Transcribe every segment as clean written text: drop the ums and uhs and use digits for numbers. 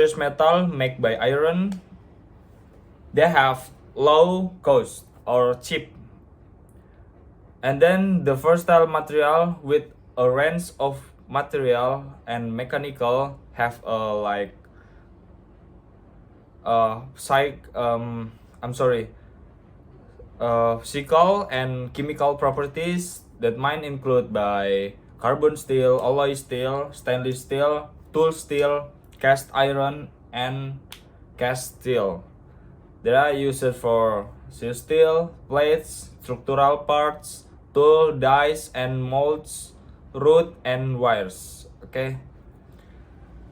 Precious metal made by iron, they have low cost or cheap. And then the versatile material with a range of material and mechanical have a like physical and chemical properties that might include by carbon steel, alloy steel, stainless steel, tool steel, cast iron, and cast steel. They are used for steel, plates, structural parts, tool, dies, and molds, root, and wires. Okay,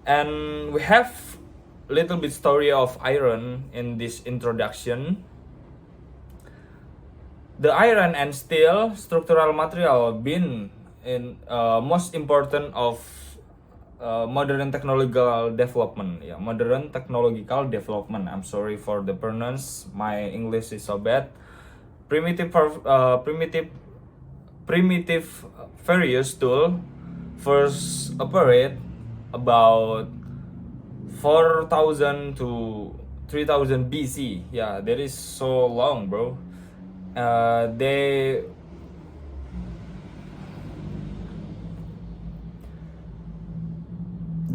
and we have little bit story of iron in this introduction. The iron and steel structural material been in most important of modern technological development. Yeah, modern technological development. I'm sorry for the pronounce. My English is so bad. Primitive various tool first operate about 4,000 to 3,000 BC. Yeah, that is so long, bro.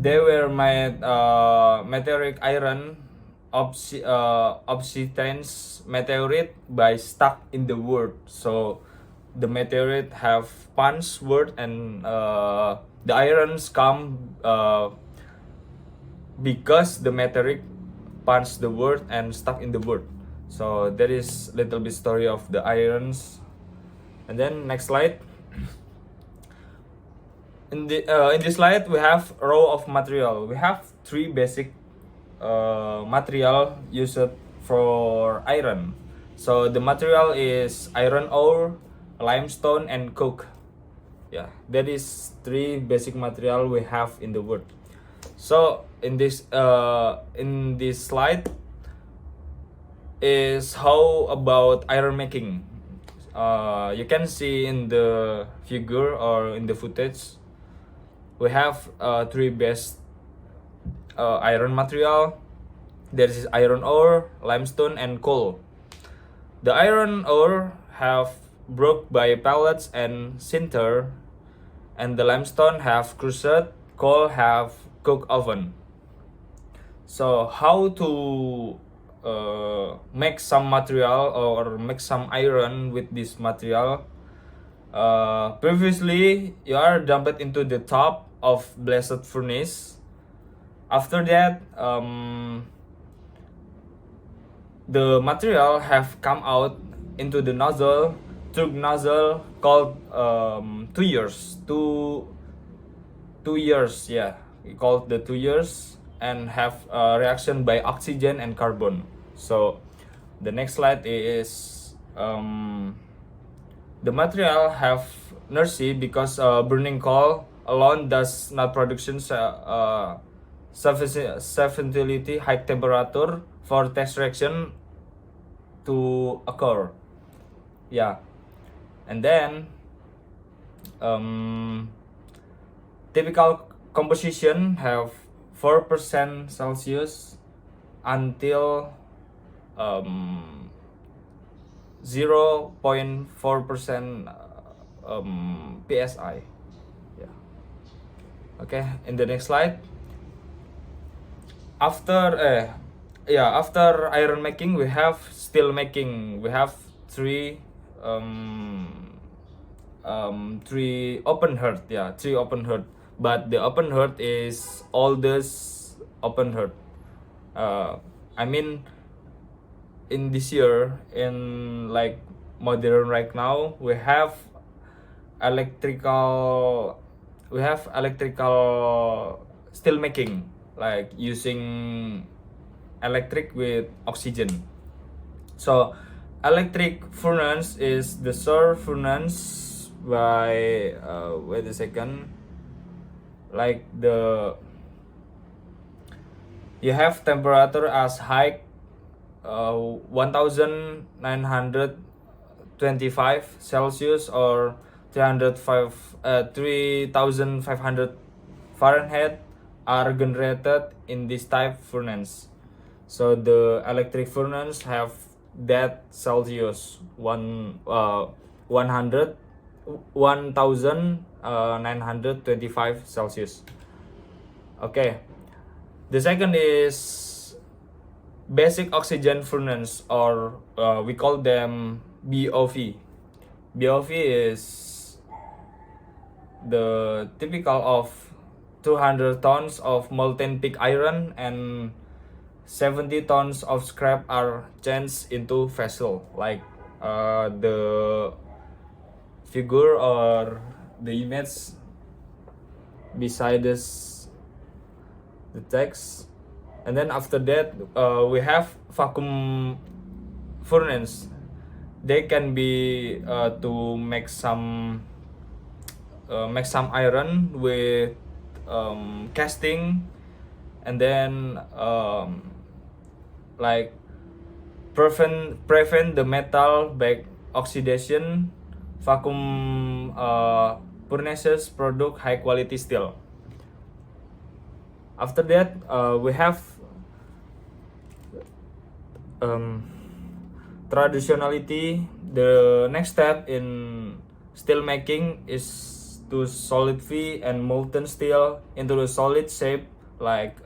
They were made meteoric iron obsidians meteorite by stuck in the wood. So the meteorite have punched wood and the irons come because the meteorite punched the wood and stuck in the wood. So there is little bit story of the irons. And then next slide. In this slide we have row of material. We have three basic material used for iron. So the material is iron ore, limestone, and coke. Yeah, that is three basic material we have in the wood. So in this slide is how about iron making. You can see in the figure or in the footage, we have three best iron material. There is iron ore, limestone, and coal. The iron ore have broke by pellets and sinter, and the limestone have crushed, coal have cook oven. So how to make some material or make some iron with this material? Previously, you are dumped into the top of blast furnace. After that, the material have come out into the nozzle, through nozzle called 2 years. Two years, yeah, we call it the 2 years, and have reaction by oxygen and carbon. So the next slide is the material have inertia because burning coal alone does not production sufficiently high temperature for test reaction to occur. Yeah, and then typical composition have 4% Celsius until 0.4% PSI. Yeah. Okay, in the next slide. After iron making, we have steel making. We have three open heart. Yeah, three open heart. But the open heart is oldest open heart. I mean, in this year, in like modern right now, we have electrical steel making, like using electric with oxygen. So electric furnace is the solar furnace by wait a second, like you have temperature as high 1925 Celsius or 305 3,500 Fahrenheit, are generated in this type furnace. So the electric furnace have that Celsius 1925 Celsius. Okay. The second is basic oxygen furnace, or we call them BOV. BOV is the typical of 200 tons of molten pig iron and 70 tons of scrap are changed into vessel, like the figure or the image beside this the text. And then after that we have vacuum furnace. They can be to make some iron with casting, and then like prevent the metal back oxidation. Vacuum furnaces produce high quality steel. After that we have traditionality. The next step in steel making is to solidify and molten steel into a solid shape, like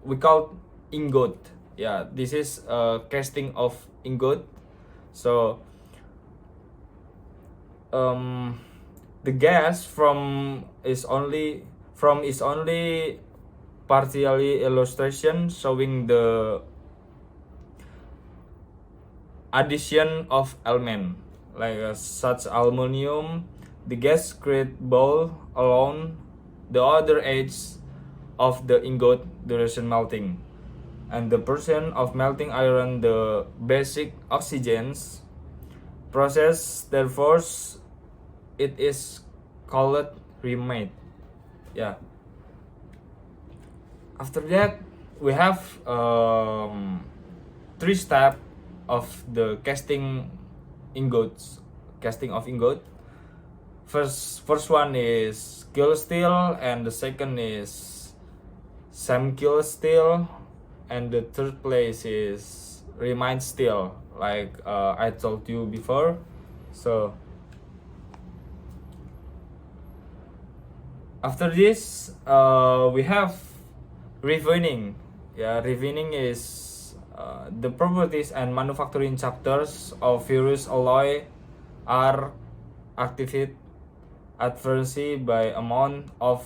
we call ingot. Yeah, this is casting of ingot. So the gas from is only partially illustration showing the addition of element, like such aluminum. The gas create ball along the other edge of the ingot duration melting, and the percent of melting iron the basic oxygens process. Therefore it is called remade. Yeah. After that we have 3 steps of the casting of ingot. First one is kill steel, and the second is semi kill steel, and the third place is remade steel, like I told you before. So after this we have refining. Yeah, refining is the properties and manufacturing chapters of various alloy are activated adversely by amount of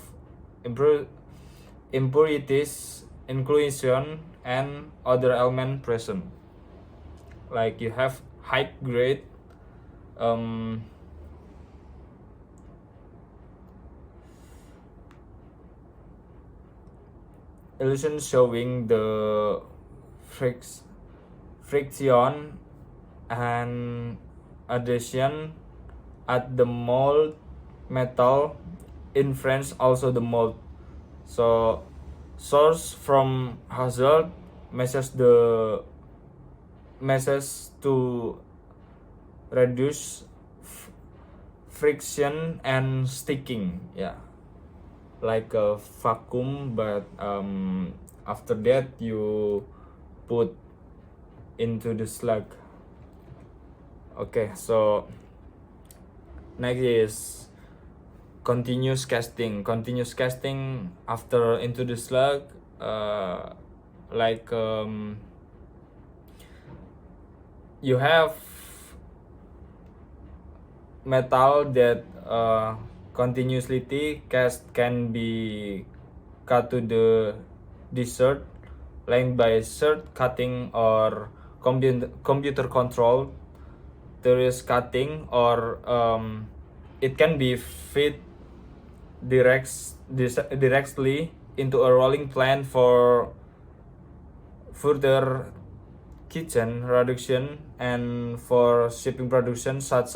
impurities, inclusion, and other element present. Like you have high grade illusion showing the friction and adhesion at the mold metal. In French also the mold. So source from hazard measures to reduce friction and sticking. Yeah, like a vacuum, but after that you put into the slug. Okay, so next is continuous casting. After into the slug, like you have metal that continuously cast can be cut to the dessert, like by shirt cutting or computer control. There is cutting, or it can be fit directly into a rolling plan for further kitchen reduction and for shipping production, such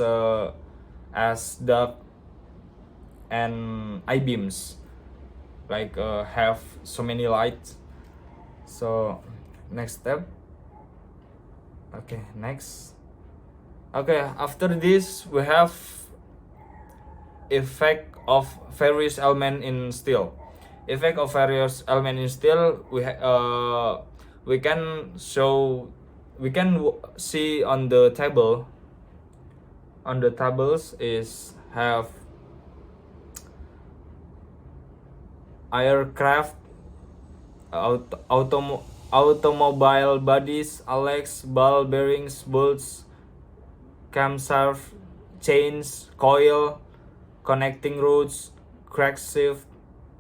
as duct and I-beams, like have so many lights. So next step. Okay, next. Okay, after this we have effect of various element in steel. effect of various elements in steel, we can see on the table. On the tables is have aircraft, automobile bodies, alex, ball bearings, bolts, camshaft, chains, coil, connecting rods, crankshaft,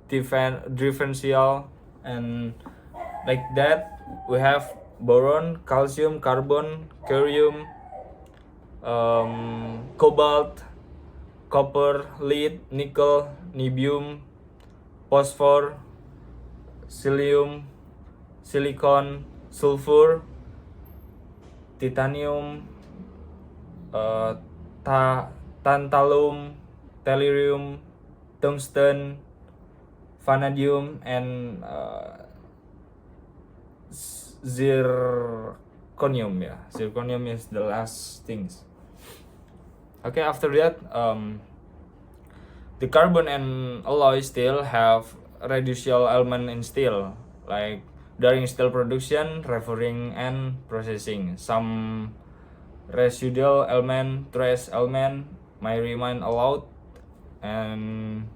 differential, and like that. We have boron, calcium, carbon, cerium, cobalt, copper, lead, nickel, niobium, phosphor, silicon, sulfur, titanium, tantalum, tellurium, tungsten, vanadium, and zirconium. Yeah, zirconium is the last things. Okay, after that, the carbon and alloy steel have residual element in steel, like during steel production, refining, and processing. Some residual element, trace element may remain allowed, and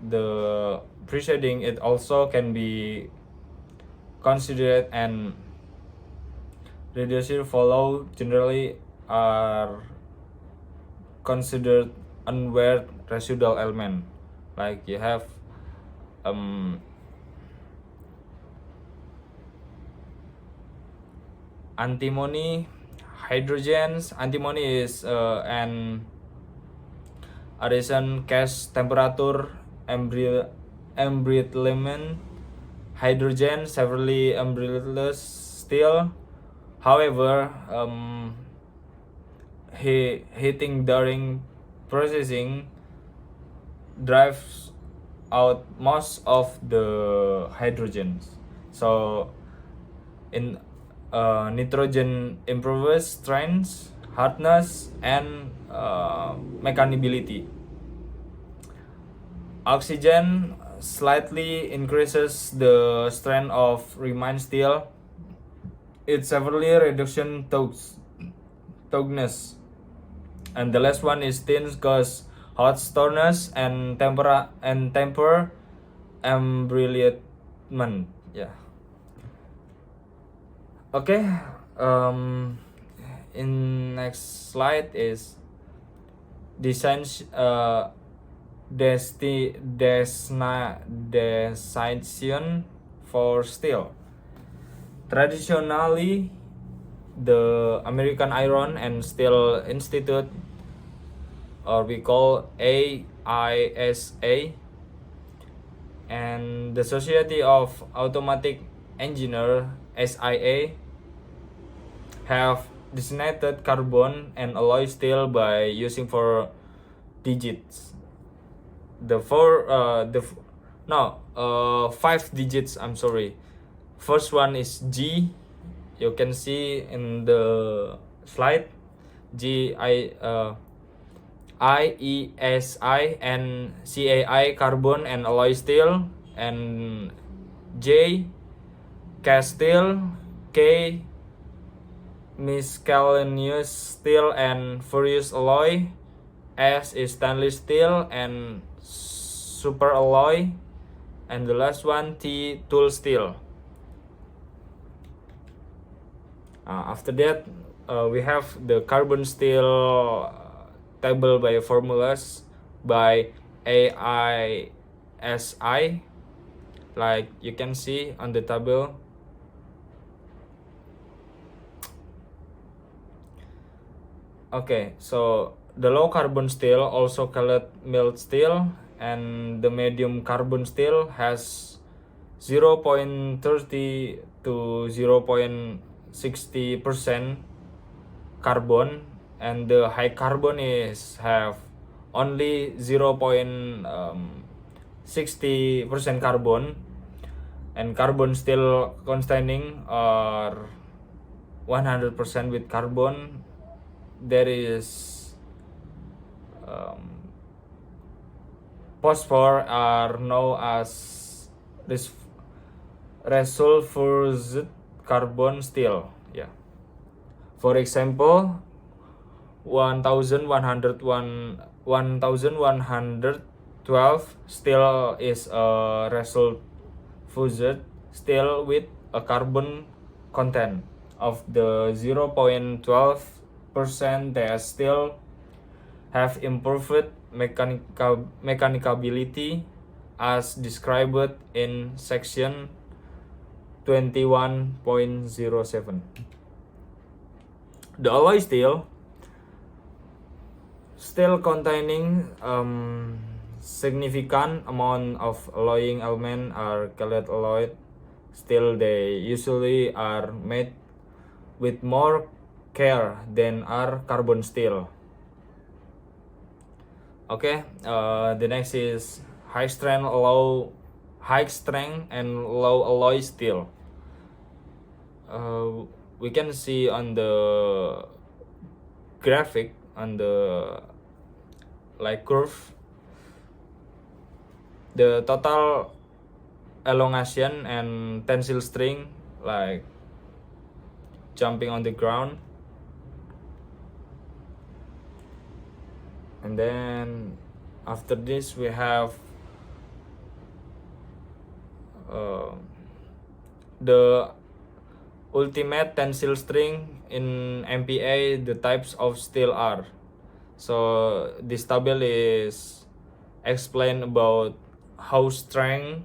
the preceding it also can be considered, and reduced follow generally are considered unwear residual element. Like you have antimony, hydrogens. Antimony is an addition gas temperature embrittlement. Hydrogen severely embrittles steel. However, heating during processing drives out most of the hydrogens. So in nitrogen improves strength, hardness, and mechanability. Oxygen slightly increases the strength of remain steel. It severely reduction toughness. And the last one is tin cause hot stones and temper embrittlement. Yeah. Okay. In next slide is design designation for steel. Traditionally, the American Iron and Steel Institute, or we call AISA, and the Society of Automatic Engineer, SIA, have designated carbon and alloy steel by using 4 digits. 5 digits. I'm sorry. First one is G. You can see in the slide. IESI and CAI carbon and alloy steel, and J cast steel, K miscellaneous steel and ferrous alloy, S is stainless steel and super alloy, and the last one T tool steel. After that, we have the carbon steel table by formulas by AISI, like you can see on the table. Okay, so the low carbon steel, also called mild steel, and the medium carbon steel has 0.30 to 0.60% carbon, and the high carbon is have only 0.60% carbon, and carbon steel containing are 100% with carbon. There is phosphor are known as resulfurous carbon steel. Yeah. For example, 1112 steel is a resulfurous steel with a carbon content of the 0.12%. They still have improved mechanicability as described in section 21.07. The alloy steel containing significant amount of alloying element are called alloy steel. They usually are made with more care than are carbon steel. Okay, the next is high strength and low alloy steel. We can see on the graphic on the curve the total elongation and tensile strength, like jumping on the ground. And then after this we have the ultimate tensile strength in MPa. The types of steel are, so this table is explain about how strength,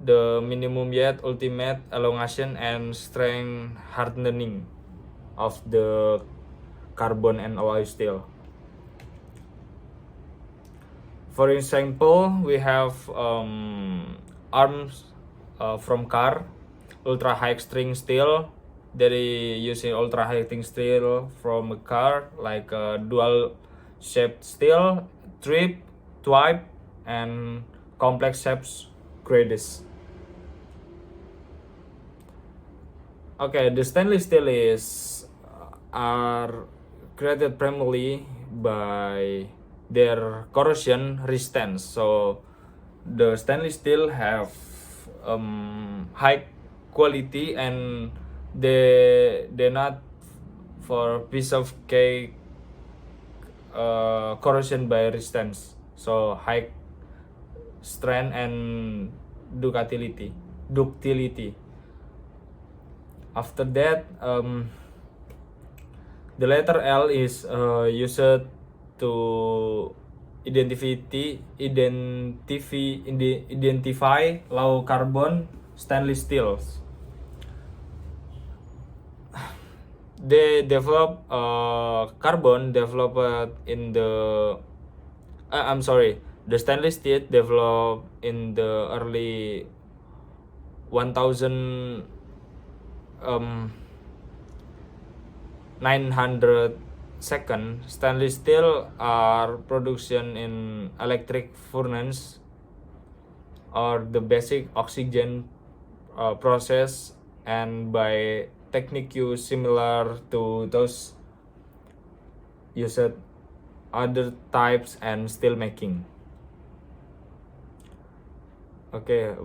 the minimum yet ultimate elongation, and strength hardening of the carbon and alloy steel. For example, we have arms from car, ultra high strength steel. They using ultra high strength steel from a car, like dual shaped steel, trip, twipe, and complex shapes grades. Okay, the stainless steel are created primarily by their corrosion resistance. So the stainless steel have high quality, and they not for piece of cake corrosion by resistance. So high strength and ductility. After that, the letter L is used to identify low carbon stainless steels. They develop carbon developed in the the stainless steel developed in the early 1900. Stainless steel are production in electric furnace or the basic oxygen process, and by technique similar to those used other types and steel making. Okay,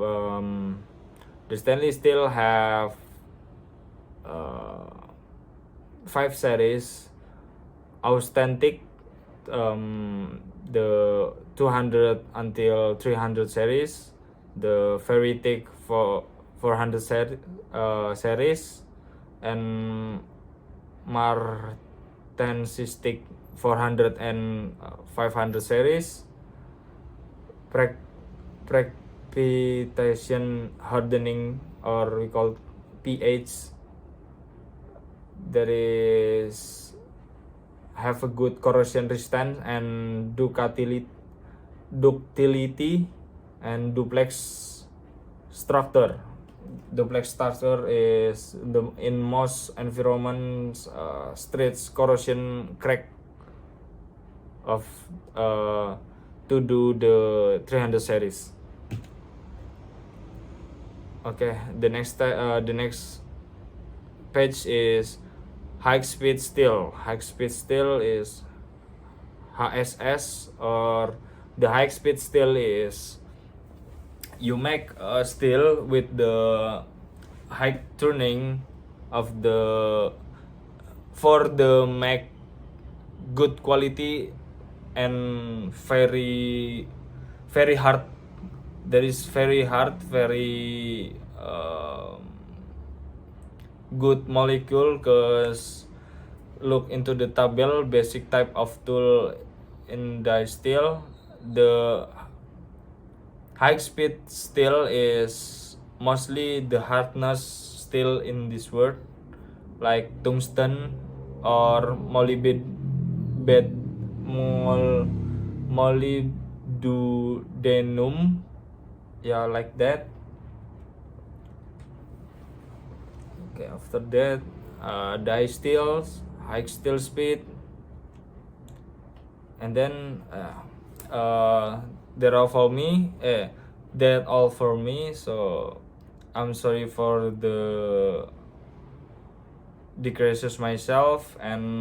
the stainless steel have 5 series. Authentic, the 200 until 300 series, the very thick for 400 series, and martensistic 400 and 500 series. Precipitation hardening, or we call pH, that is have a good corrosion resistance and ductility and duplex structure. Duplex structure is in most environments stretch corrosion crack of to do the 300 series. Okay, the next page is high speed steel. High speed steel is HSS, or The high speed steel is you make a steel with the high turning of the for the make good quality and very hard. That is very hard, very good molecule. Cause look into the table basic type of tool in the steel, the high speed steel is mostly the hardness steel in this world, like tungsten or mol, molybdenum, yeah, like that. Okay, after that, die steels, high steel speed, and then that all for me. That all for me. So I'm sorry for the decreases myself and